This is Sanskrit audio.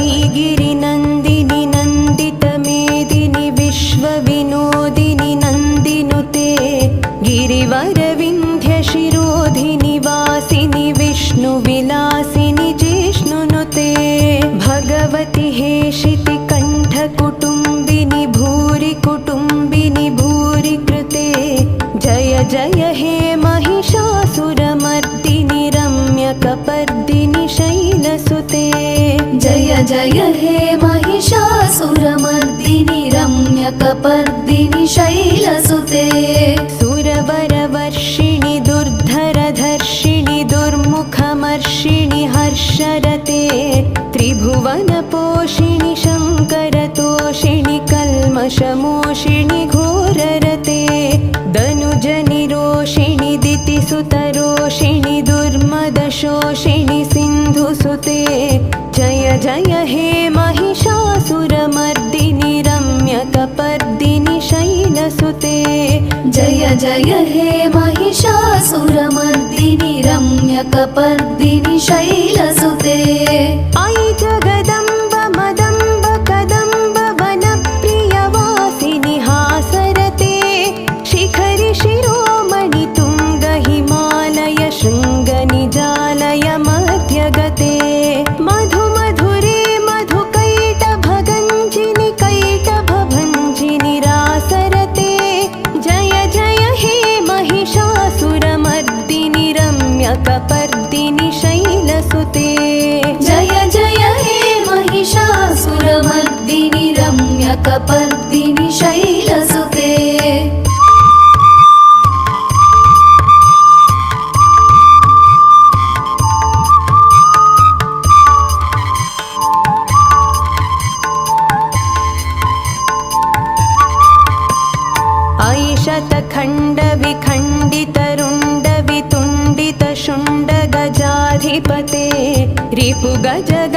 ऐगिरिनन्दिनि नन्दितमेदिनि विश्वविनोदिनि नन्दिनुते गिरिवरविन्ध्यशिरोधिनि वासिनि विष्णुविलासिनि जिष्णुनुते भगवति हेशितिकण्ठकुटुम्बिनि भूरि कुटुम्बिनि भूरि कृते जय जय हे महिषासुरमर्दिनि रम्यकपर्दिनि शैलसुते जय जय हे महिषासुरमर्दिनि रम्यकपर्दिनि शैलसुते सुरवरवर्षिणि दुर्धरधर्षिणि दुर्मुखमर्षिणि हर्षरते त्रिभुवनपोषिणि शङ्करतोषिणि कल्मषमोषिणि घोररते दनुजनिरोषिणि दितिसुतरोषिणि दुर्मदशोषिणि सिन्धुसुते जय जय हे महिषासुरमर्दिनि रम्यकपर्दिनि शैलसुते जय जय हे महिषासुरमर्दिनि रम्यकपर्दिनि शैलसुते ऐ जगदम्ब मदम्ब कदम्ब वनप्रियवासिनि हासरते शिखरि शिरोमणि तुङ्ग हिमालय शृङ्गनिजालय मध्यगते मधु मधुरे मधुकैटभगञ्जिनि कैटभभञ्जिनि रासरते जय जय हे महिषासुरमर्दिनि रम्यकपर्दिनि शैलसुते जय जय हे महिषासुरमर्दिनि रम्यकपर्दिनि शैलसुते ऐशतखण्डविखण्डितरुण्डवितुण्डितशुण्डगजाधिपते रिपुगजग